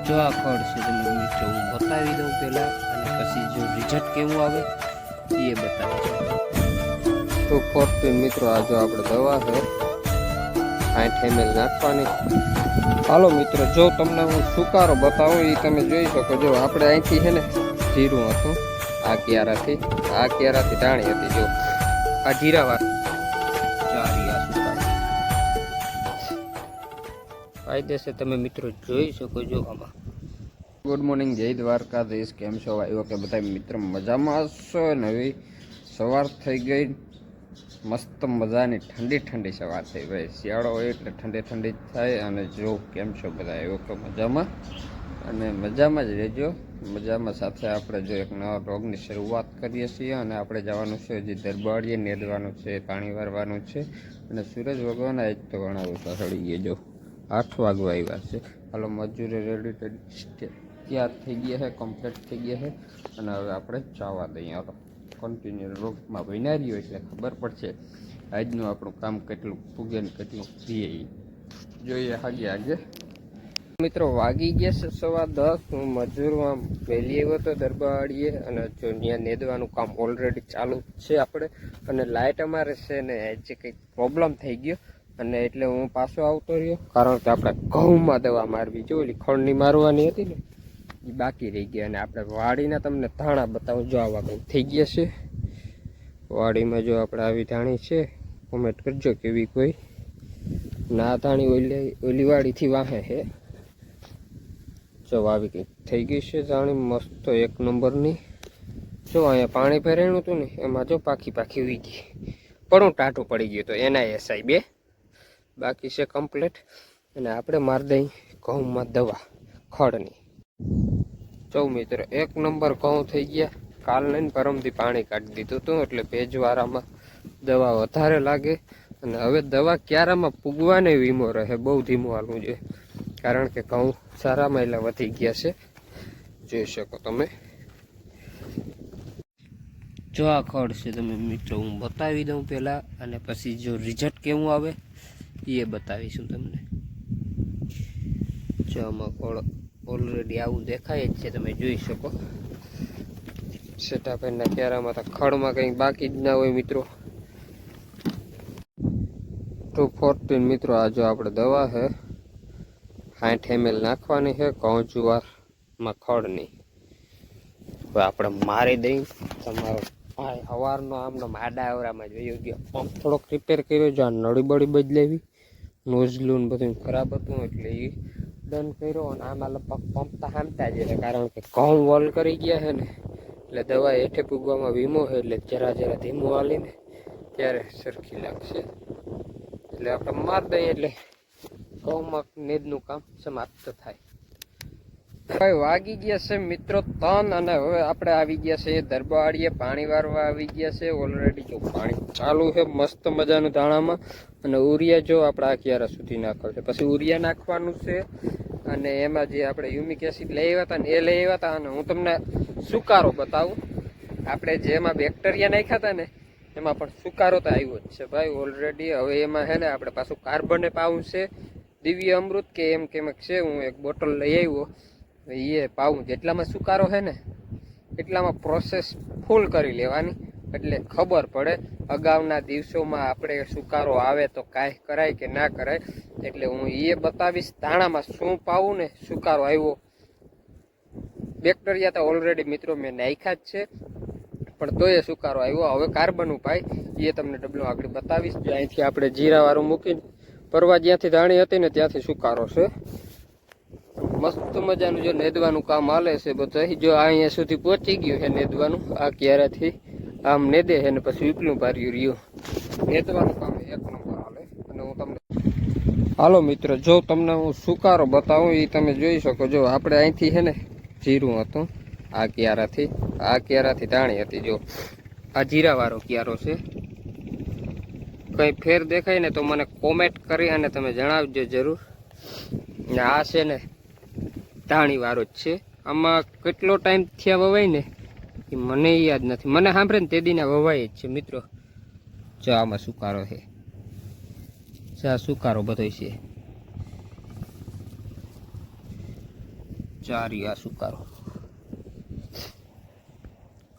જો આ ખડ છે તમને મિત્રો હું બતાવી દઉં પહેલાં, અને પછી જો રિઝલ્ટ કેવું આવે એ બતાવી દઉં. તો ફોર્ટી મિત્રો આ જો આપણે દવા છે 60 ml નાખવાની. હાલો મિત્રો, જો તમને હું સુકારો બતાવું એ તમે જોઈ શકો. જો આપણે અહીંથી છે ને જીરું હતું, આ ક્યારાથી ટાણી હતી. જો આ જીરાવાર કાયદેસર તમે મિત્રો જોઈ શકો છો આમાં. ગુડ મોર્નિંગ, જય દ્વારકાધીશ. કેમ છો? આવ્યો કે બધા મિત્રો મજામાં હશો. નવી સવાર થઈ ગઈ, મસ્ત મજાની ઠંડી સવાર થઈ. ભાઈ શિયાળો હોય એટલે ઠંડી થાય. અને જો કેમ છો બધા? આવ્યો કે મજામાં, અને મજામાં જ રહેજો. મજામાં સાથે આપણે જો એક નવા રોગની શરૂઆત કરીએ છીએ. અને આપણે જવાનું છે હજી દરબારીએ, નેદવાનું છે, પાણી વારવાનું છે. અને સૂરજ ભગવાન આજ તો ઘણા ઓછા સડી ગયા. જો 8 વાગવા આવ્યા છે. હાલો મજૂરી રેડી તૈયાર થઈ ગયા છે, કમ્પ્લીટ થઈ ગયા છે. અને હવે આપણે જવા દઈએ. હાલો કન્ટિન્યુ રોગમાં બનાવી હોય એટલે ખબર પડશે આજનું આપણું કામ કેટલું પૂગે ને કેટલું થઈએ. જોઈએ આગે મિત્રો. વાગી ગયા છે 10:15. હું મજૂરમાં વહેલી આવ્યો હતો દરબારીએ, અને જો ત્યાં નેદવાનું કામ ઓલરેડી ચાલુ છે આપણે. અને લાઇટ અમારે છે ને જે કંઈક પ્રોબ્લેમ થઈ ગયો, અને એટલે હું પાછો આવતો રહ્યો. કારણ કે આપણે ઘઉંમાં દવા મારવી, જો ઓલી ખંડની મારવાની હતી ને એ બાકી રહી ગયા. અને આપણે વાડીના તમને ધાણા બતાવું. જો આવા કંઈક થઈ ગયા છે વાડીમાં. જો આપણે આવી ધાણી છે, કોમેન્ટ કરજો કેવી કોઈ ના ધાણી ઓલી વાડીથી વાહે છે. જો આવી કંઈક થઈ ગઈ છે ધાણી, મસ્ત એક નંબરની. જો અહીંયા પાણી ભરાયું હતું ને એમાં જો પાખી ઉઈ ગઈ, પણ ટાટું પડી ગયું. તો NISI 2 બાકી છે કમ્પ્લીટ. અને આપણે મારી દઈ ઘઉંમાં દવા ખડની. જો મિત્રો એક નંબર ઘઉં થઈ ગયા. કાલ લઈને પરમથી પાણી કાઢી દીધું હતું, એટલે ભેજવાળામાં દવા વધારે લાગે. અને હવે દવા ક્યારામાં પૂગવાને વીમો રહે, બહુ ધીમું હાલવું જોઈએ. કારણ કે ઘઉં સારા મહિલા વધી ગયા છે, જોઈ શકો તમે. જો આ ખડ છે તમે મિત્રો હું બતાવી દઉં પહેલાં, અને પછી જો રિઝલ્ટ કેવું આવે એ બતાવીશું તમને. જો આમાં ખડ ઓલરેડી આવું દેખાય જ છે, તમે જોઈ શકો. સેટાભાઈના ક્યારામાં તો ખડમાં કંઈ બાકી જ ના હોય મિત્રો. 214 મિત્રો આ જો આપણે દવા છે 60 ml નાખવાની છે ઘઉં જુવારમાં ખડની. હવે આપણે મારી દઈ. તમારો ભાઈ સવારનો આમનો માડા આવરામાં જોઈ ગયો. પંપ થોડોક રિપેર કર્યો. જો આ નળી બળી બદલાવી, નોઝલું બધું ખરાબ હતું એટલે એ ડન કર્યો. અને આમાં લગભગ પંપ તો હામતા જ રહે, કારણ કે ઘઉં વોલ કરી ગયા છે ને, એટલે દવા હેઠે પૂગવામાં વીમો છે. એટલે જરા ધીમું હાલીને ત્યારે સરખી લાગશે. એટલે આપણે મારી દઈએ એટલે ઘઉંમાં નેદનું કામ સમાપ્ત થાય. હવે વાગી ગયા છે મિત્રો 3, અને હવે આપણે આવી ગયા છે દરબારીએ, પાણી વારવા આવી ગયા છે ઓલરેડી. જો પાણી ચાલુ છે મસ્ત મજાનું ધાણામાં. અને ઉરિયા જો આપણે આ ક્યારા સુધી નાખવા છે, પછી ઉરિયા નાખવાનું છે. અને એમાં જે આપણે યુમિક એસિડ લઈ આવ્યા હતા ને એ લઈ આવ્યા હતા. અને હું તમને સુકારો બતાવું. આપણે જેમાં બેક્ટેરિયા નાખ્યા હતા ને એમાં પણ સુકારો તો આવ્યો જ છે ભાઈ ઓલરેડી. હવે એમાં છે ને આપણે પાછું કાર્બને પાવું છે, દિવ્ય અમૃત કે એમ કેમ છે. હું એક બોટલ લઈ આવ્યો, એ પાવું. જેટલામાં સુકારો છે ને એટલામાં પ્રોસેસ ફૂલ કરી લેવાની, એટલે ખબર પડે. અગાઉના દિવસોમાં આપણે સુકારો આવે તો કાંઈ કરાય કે ના કરાય. એટલે હું એ બતાવીશ ધાણામાં શું પાવું ને સુકારો આવ્યો. બેક્ટેરિયા તો ઓલરેડી મિત્રો મેં નાખ્યા જ છે, પણ તોય સુકારો આવ્યો. હવે કાર્બન ઉપાય એ તમને ડબલું આગળ બતાવીશ. અહીંથી આપણે જીરાવાળું મૂકીને પરવા જ્યાંથી ધાણી હતી ને ત્યાંથી સુકારો છે. મસ્ત મજાનું જો નેદવાનું કામ હાલે છે બધા. જો અહીંયા સુધી પહોંચી ગયું છે નેદવાનું. આ ક્યારેથી આમ નેદે છે ને પછી ઉપલું પાર્યું રહ્યું. નેદવાનું કામ એક નંબર હાલે. અને હું તમને હાલો મિત્રો, જો તમને હું સુકારો બતાવું એ તમે જોઈ શકો. જો આપણે અહીંથી છે ને જીરું હતું, આ ક્યારાથી ધાણી હતી. જો આ જીરાવાળો ક્યારો છે. કંઈ ફેર દેખાય ને તો મને કોમેન્ટ કરી અને તમે જણાવજો જરૂર. ને આ છે ને ધાણી વાળો જ છે. આમાં કેટલો ટાઈમ થયા વવાય ને એ મને યાદ નથી. મને સાંભળે ને તે દીના વવાય જ છે મિત્રો. જો આમાં સુકારો છે, સુકારો બધો છે. ચારી આ સુકારો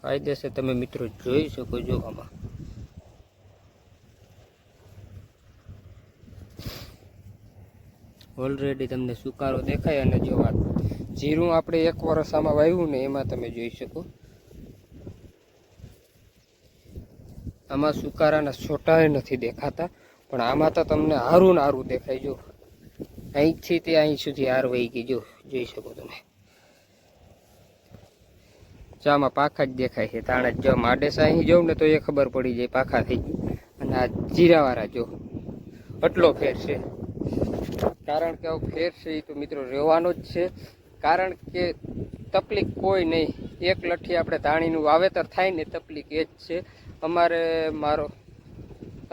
કાયદેસર તમે મિત્રો જોઈ શકો છો આમાં. ઓલરેડી તમને સુકારો દેખાય. અને જો જીરું આપણે 1 વર્ષ આમાં વાવ્યું ને એમાં તમે જોઈ શકો આમાં સુકારાના છોટાએ નથી દેખાતા, પણ આમાં તો તમને હારું ને હારું દેખાય. જો અહીંથી તે અહીં સુધી હાર વહી ગઈ, જો જોઈ શકો તમે. ચામાં પાખા જ દેખાય છે તાણે જો માડેસા અહીં જોઉં ને તો એ ખબર પડી જાય પાખા થઈ ગયું. અને આ જીરાવાળા જો આટલો ફેર છે. કારણ કે આવો ફેર છે એ તો મિત્રો રહેવાનો જ છે. કારણ કે તકલીફ કોઈ નહીં. એક લઠ્ઠી આપણે ધાણીનું વાવેતર થાય ને તકલીફ એ જ છે. અમારે મારો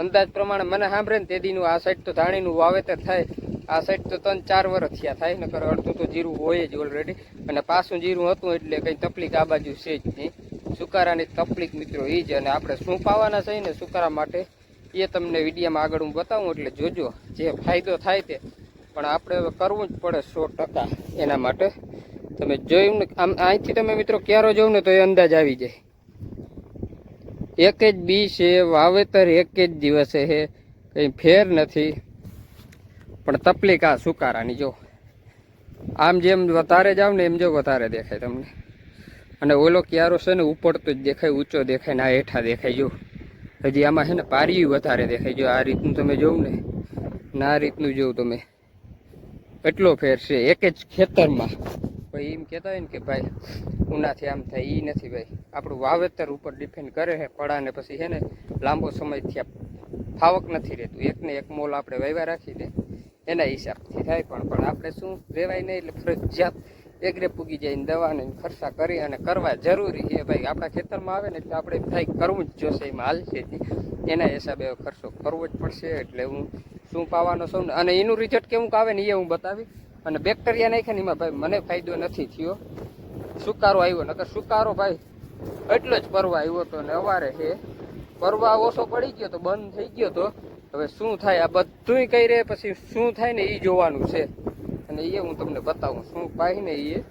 અંદાજ પ્રમાણે મને સાંભળે ને તેદીનું આ સાઈડ તો ધાણીનું વાવેતર થાય. આ સાઈડ તો 3-4 વર્ષ થયા થાય, નકર અડધું તો જીરું હોય જ ઓલરેડી. અને પાછું જીરું હતું એટલે કંઈ તકલીફ આ બાજુ છે જ નહીં. સુકારાની તકલીફ મિત્રો એ જ. અને આપણે શું પાવાના છે ને સુકારા માટે એ તમને વિડીયોમાં આગળ હું બતાવું એટલે જોજો. જે ફાયદો થાય તે પણ આપણે કરવું જ પડે 100%. એના માટે તમે જોયું ને આમ અહીંથી તમે મિત્રો ક્યારો જોઉં ને તો એ અંદાજ આવી જાય. એક જ બી છે, વાવેતર એક જ દિવસે છે, કંઈ ફેર નથી. પણ તકલીફ આ સુકારાની જો આમ જેમ વધારે જાવ ને એમ જો વધારે દેખાય તમને. અને ઓલો ક્યારો છે ને ઉપડતો જ દેખાય, ઊંચો દેખાય ને આ હેઠા દેખાય. જો હજી આમાં છે ને પારિયું વધારે દેખાય. જો આ રીતનું તમે જોવું ને આ રીતનું જોવું તમે, એટલો ફેર છે એક જ ખેતરમાં. ભાઈ એમ કહેતા હોય ને કે ભાઈ ઉનાથી આમ થાય, એ નથી ભાઈ. આપણું વાવેતર ઉપર ડિપેન્ડ કરે છે. પડાને પછી છે ને લાંબો સમયથી ફાવક નથી રહેતું. એકને એક મોલ આપણે વાવ્યા રાખી દે એના હિસાબથી થાય. પણ આપણે શું રહેવાય નહીં એટલે ફરજિયાત એકરે પૂગી જઈને દવાને ખર્ચા કરી અને કરવા જરૂરી છે ભાઈ. આપણા ખેતરમાં આવે ને એટલે આપણે થાય કરવું જ જોશે. એમાં હાલશે એના હિસાબે ખર્ચો કરવો જ પડશે. એટલે હું શું પાવાનો છું અને એનું રિઝલ્ટ કેવું આવે ને એ હું બતાવી. અને બેક્ટેરિયા નાખ્યા ને એમાં ભાઈ મને ફાયદો નથી થયો. સુકારો આવ્યો, નકર સુકારો ભાઈ એટલો જ પરવા આવ્યો હતો. ને અવારે છે પરવા ઓછો પડી ગયો તો બંધ થઈ ગયો તો. હવે શું થાય આ બધું કઈ રહે પછી શું થાય ને એ જોવાનું છે. અને એ હું તમને બતાવું શું પાય ને એ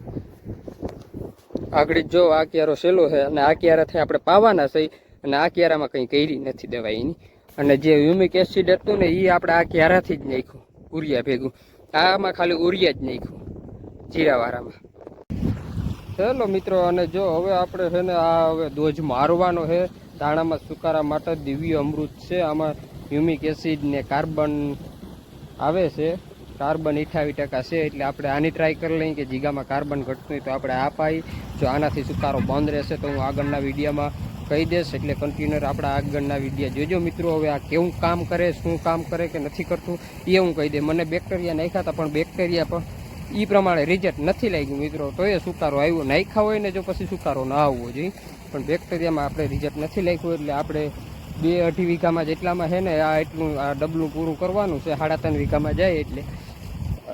આગળ. જો આ ક્યારો સહેલો છે અને આ ક્યારાથી આપણે પાવાના છે. અને આ ક્યારામાં કંઈ કરી નથી દવા એની. અને જે હ્યુમિક એસિડ હતું ને એ આપણે આ ક્યારાથી જ નાખ્યું ઉરિયા ભેગું. આમાં ખાલી ઉરિયા જ નાખ્યું જીરાવાળામાં. ચાલો મિત્રો, અને જો હવે આપણે છે ને આ હવે ડોઝ મારવાનો છે દાણામાં સુકારા માટે. દિવ્ય અમૃત છે. આમાં હ્યુમિક એસિડ ને કાર્બન આવે છે. કાર્બન 88% છે. એટલે આપણે આની ટ્રાય કરી લઈએ કે જીગામાં કાર્બન ઘટતું હોય તો આપણે આ પાઈ. જો આનાથી સુકારો બંધ રહેશે તો હું આગળના વિડીયોમાં કહી દઈશ. એટલે કન્ટિન્યુઅર આપણા આગળના વિડીયો જોજો મિત્રો. હવે આ કેવું કામ કરે, શું કામ કરે કે નથી કરતું એ હું કહી દે. મને બેક્ટેરિયા નાખ્યા હતા પણ બેક્ટેરિયા પણ એ પ્રમાણે રિઝલ્ટ નથી લાગ્યું મિત્રો. તો એ સુકારો આવ્યો. નાખ્યા હોય ને જો પછી સુકારો ના આવવો જોઈએ. પણ બેક્ટેરિયામાં આપણે રિઝલ્ટ નથી લાગ્યું. એટલે આપણે 2-2.5 વીઘામાં જેટલામાં છે ને આ એટલું આ ડબલું પૂરું કરવાનું છે. 3.5 વીઘામાં જાય એટલે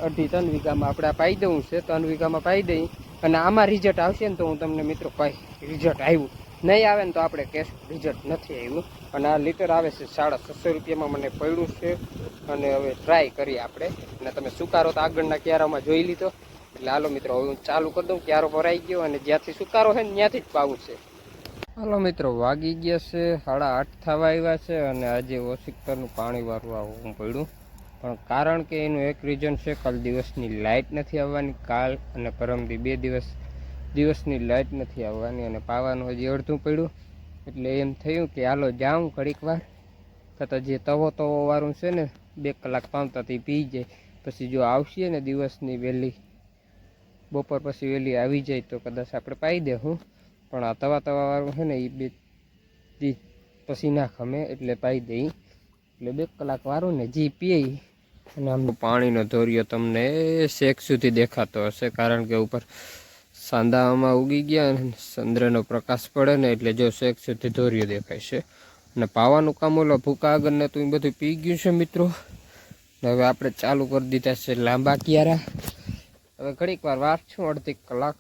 2.5-3 વીઘામાં આપણે પાઈ દઉં છે. 3 વીઘામાં પાઈ દઈ અને આમાં રિઝલ્ટ આવશે ને તો હું તમને મિત્રો કહી રિઝલ્ટ આવ્યું. નહીં આવે ને તો આપણે કેશ રિઝલ્ટ નથી આવ્યું. અને આ લીટર આવે છે 650 રૂપિયામાં મને પડ્યું છે. અને હવે ટ્રાય કરીએ આપણે. અને તમે સુકારો તો આગળના ક્યારામાં જોઈ લીધો. એટલે હાલો મિત્રો હવે હું ચાલુ કરી દઉં. ક્યારો ભરાઈ ગયો અને જ્યાંથી સુકારો છે ને ત્યાંથી જ પાવું છે. હાલો મિત્રો વાગી ગયા છે 8:30 થવા આવ્યા છે. અને આજે ઓશિકતરનું પાણી વાળું આવવું પડ્યું. પણ કારણ કે એનું એક રીઝન છે, કાલ દિવસની લાઇટ નથી આવવાની. કાલ અને પરમથી 2 દિવસની લાઇટ નથી આવવાની. અને પાવાનું હજી અડધું પડ્યું. એટલે એમ થયું કે હાલો જાઉં ઘડીક વાર થતાં જે તવો વાળું છે ને 2 કલાક પામતાથી પી જાય. પછી જો આવશે ને દિવસની વહેલી બપોર પછી વહેલી આવી જાય તો કદાચ આપણે પાઈ દેવું. પણ આ તવા વાળું છે ને એ 2 દી પછી ના ખમે એટલે પાઈ દઈ. એટલે 2 કલાક વાળું ને જી પીએ. અને આમનું પાણીનો ધોરિયો તમને શેક સુધી દેખાતો હશે. કારણ કે ઉપર સાંદામાં ઉગી ગયા અને ચંદ્રનો પ્રકાશ પડે ને એટલે જો શેક સુધી ધોરિયો દેખાય છે. અને પાવાનું કામ ઓલો ભૂકા આગળ ને તો એ બધું પી ગયું છે મિત્રો. હવે આપણે ચાલુ કરી દીધા છે લાંબા ક્યારા. હવે ઘડીક વાર વાર છું 1.5 કલાક.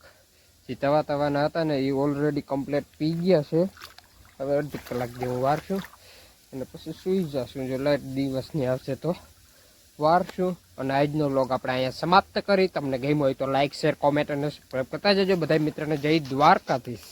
જે તવાના હતા ને એ ઓલરેડી કમ્પ્લીટ પી ગયા છે. હવે 1.5 કલાક જેવું વાર છું અને પછી સૂઈ જશું. જો લાઇટ દિવસની આવશે તો વારશું અને આજનો વ્લોગ આપણે અહીંયા સમાપ્ત કરી. તમને ગમ્યો હોય તો લાઈક શેર કોમેન્ટ અને સબસ્ક્રાઈબ કરતા જજો. બધા મિત્રોને જય દ્વારકાધીશ.